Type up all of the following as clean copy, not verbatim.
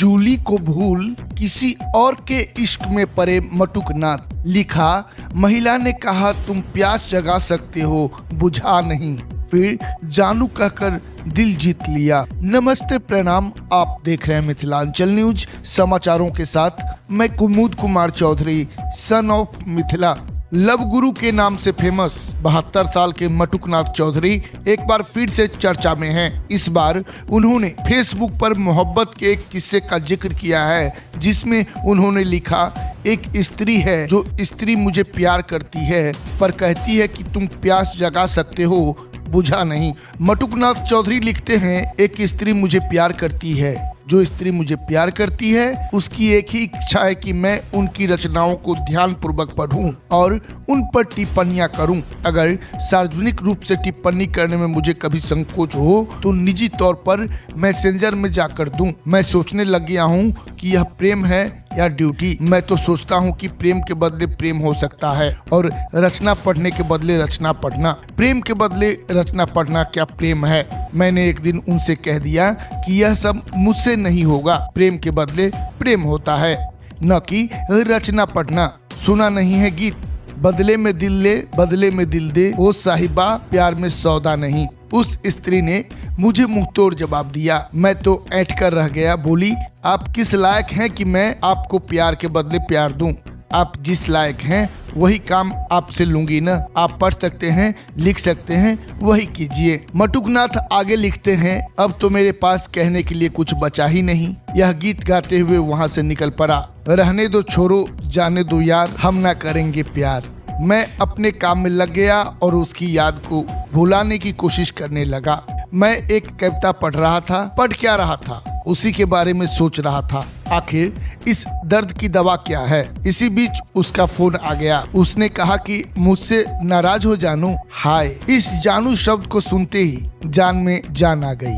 जूली को भूल किसी और के इश्क में पड़े मटुकनाथ। लिखा, महिला ने कहा तुम प्यास जगा सकते हो, बुझा नहीं। फिर जानू कहकर दिल जीत लिया। नमस्ते, प्रणाम। आप देख रहे हैं मिथिलांचल न्यूज समाचारों के साथ मैं Kumud Kumar Chaudhary, son of Mithila. Love Guru के नाम से फेमस 72 साल के मटुकनाथ चौधरी एक बार फिर से चर्चा में हैं। इस बार उन्होंने फेसबुक पर मोहब्बत के एक किस्से का जिक्र किया है, जिसमें उन्होंने लिखा, एक स्त्री है जो स्त्री मुझे प्यार करती है पर कहती है कि तुम प्यास जगा सकते हो, बुझा नहीं। मटुकनाथ चौधरी लिखते हैं, एक स्त्री मुझे प्यार करती है, जो स्त्री मुझे प्यार करती है उसकी एक ही इच्छा है कि मैं उनकी रचनाओं को ध्यान पूर्वक पढूं और उन पर टिप्पणियां करूं। अगर सार्वजनिक रूप से टिप्पणी करने में मुझे कभी संकोच हो तो निजी तौर पर मैसेंजर में जाकर दूं। मैं सोचने लग गया हूं कि यह प्रेम है या ड्यूटी। मैं तो सोचता हूं कि प्रेम के बदले प्रेम हो सकता है और रचना पढ़ने के बदले रचना पढ़ना, प्रेम के बदले रचना पढ़ना क्या प्रेम है। मैंने एक दिन उनसे कह दिया कि यह सब मुझसे नहीं होगा, प्रेम के बदले प्रेम होता है, न कि रचना पढ़ना। सुना नहीं है गीत, बदले में दिल ले, बदले में दिल दे, ओ साहिबा प्यार में सौदा नहीं। उस स्त्री ने मुझे मुंह तोड़ जवाब दिया। मैं तो ऐंठ कर रह गया। बोली, आप किस लायक हैं कि मैं आपको प्यार के बदले प्यार दूं? आप जिस लायक हैं वही काम आपसे लूंगी ना। आप पढ़ सकते हैं, लिख सकते हैं, वही कीजिए। मटुकनाथ आगे लिखते हैं, अब तो मेरे पास कहने के लिए कुछ बचा ही नहीं। यह गीत गाते हुए वहाँ से निकल पड़ा। रहने दो छोरो, जाने दो यार, हम ना करेंगे प्यार। मैं अपने काम में लग गया और उसकी याद को भुलाने की कोशिश करने लगा। मैं एक कविता पढ़ रहा था। पढ़ क्या रहा था, उसी के बारे में सोच रहा था। आखिर इस दर्द की दवा क्या है। इसी बीच उसका फोन आ गया। उसने कहा कि मुझसे नाराज हो जानू। हाय, इस जानू शब्द को सुनते ही जान में जान आ गई।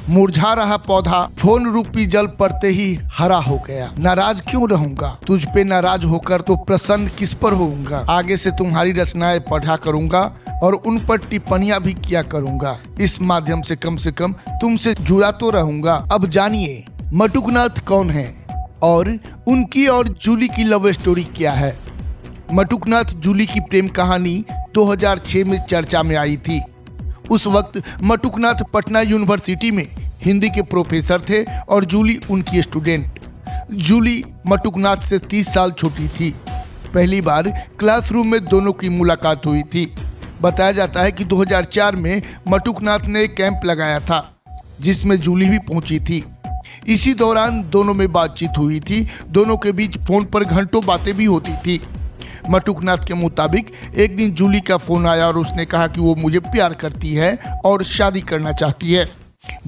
मुरझा रहा पौधा फोन रूपी जल पड़ते ही हरा हो गया। नाराज क्यों रहूंगा, तुझ पे नाराज होकर तो प्रसन्न किस पर होऊंगा। आगे से तुम्हारी रचनाएं पढ़ा करूंगा और उन पर टिप्पणियां भी किया करूंगा। इस माध्यम से कम तुमसे जुड़ा तो रहूंगा। अब जानिए मटुकनाथ कौन है और उनकी और जूली की लव स्टोरी क्या है। मटुकनाथ जूली की प्रेम कहानी 2006 में चर्चा में आई थी। उस वक्त मटुकनाथ पटना यूनिवर्सिटी में हिंदी के प्रोफेसर थे और जूली उनकी स्टूडेंट। जूली मटुकनाथ से 30 साल छोटी थी। पहली बार क्लासरूम में दोनों की मुलाकात हुई थी। बताया जाता है कि 2004 में मटुकनाथ ने कैंप लगाया था जिसमें जूली भी पहुंची थी। इसी दौरान दोनों में बातचीत हुई थी। दोनों के बीच फोन पर घंटों बातें भी होती थी। मटुकनाथ के मुताबिक एक दिन जूली का फोन आया और उसने कहा कि वो मुझे प्यार करती है और शादी करना चाहती है।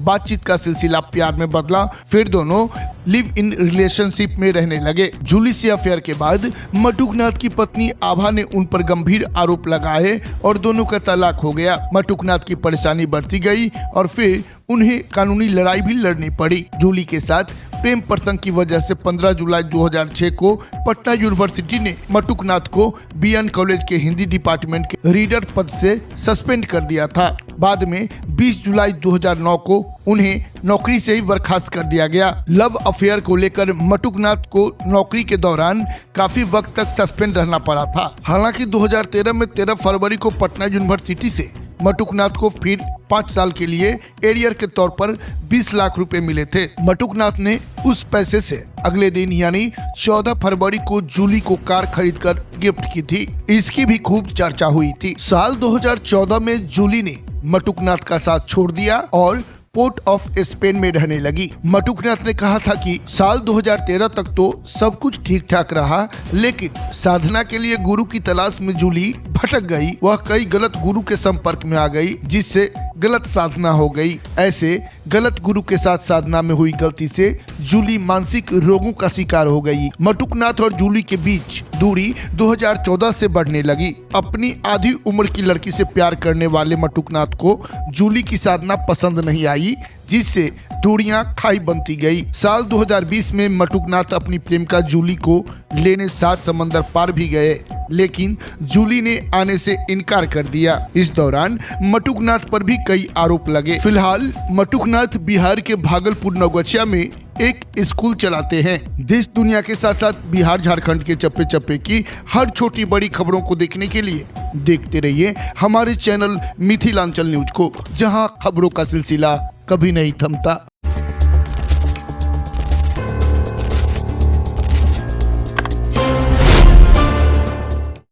बातचीत का सिलसिला प्यार में बदला। फिर दोनों लिव इन रिलेशनशिप में रहने लगे। जूली से अफेयर के बाद मटुकनाथ की पत्नी आभा ने उन पर गंभीर आरोप लगाए और दोनों का तलाक हो गया। मटुकनाथ की परेशानी बढ़ती गई और फिर उन्हें कानूनी लड़ाई भी लड़नी पड़ी। जूली के साथ प्रेम प्रसंग की वजह से 15 जुलाई 2006 को पटना यूनिवर्सिटी ने मटुकनाथ को बीएन कॉलेज के हिंदी डिपार्टमेंट के रीडर पद से सस्पेंड कर दिया था। बाद में 20 जुलाई 2009 को उन्हें नौकरी से ही बर्खास्त कर दिया गया। लव अफेयर को लेकर मटुकनाथ को नौकरी के दौरान काफी वक्त तक सस्पेंड रहना पड़ा था। हालांकि 2013 में 13 फरवरी को पटना यूनिवर्सिटी से मटुकनाथ को फिर 5 साल के लिए एरियर के तौर पर 20 लाख रुपए मिले थे। मटुकनाथ ने उस पैसे से अगले दिन यानी 14 फरवरी को जूली को कार खरीदकर गिफ्ट की थी। इसकी भी खूब चर्चा हुई थी। साल 2014 में जूली ने मटुकनाथ का साथ छोड़ दिया और पोर्ट ऑफ स्पेन में रहने लगी। मटुकनाथ ने कहा था कि साल 2013 तक तो सब कुछ ठीक ठाक रहा, लेकिन साधना के लिए गुरु की तलाश में जूली भटक गई। वह कई गलत गुरु के संपर्क में आ गई, जिससे गलत साधना हो गई। ऐसे गलत गुरु के साथ साधना में हुई गलती से जूली मानसिक रोगों का शिकार हो गई। मटुकनाथ और जूली के बीच दूरी 2014 से बढ़ने लगी। अपनी आधी उम्र की लड़की से प्यार करने वाले मटुकनाथ को जूली की साधना पसंद नहीं आई, जिससे दूरियां खाई बनती गई। साल 2020 में मटुकनाथ अपनी प्रेमिका जूली को लेने 7 समंदर पार भी गए, लेकिन जूली ने आने से इनकार कर दिया। इस दौरान मटुकनाथ पर भी कई आरोप लगे। फिलहाल मटुकनाथ बिहार के भागलपुर नवगछिया में एक स्कूल चलाते हैं। देश दुनिया के साथ साथ बिहार झारखंड के चप्पे चप्पे की हर छोटी बड़ी खबरों को देखने के लिए देखते रहिए हमारे चैनल मिथिलांचल न्यूज को, जहां खबरों का सिलसिला कभी नहीं थमता।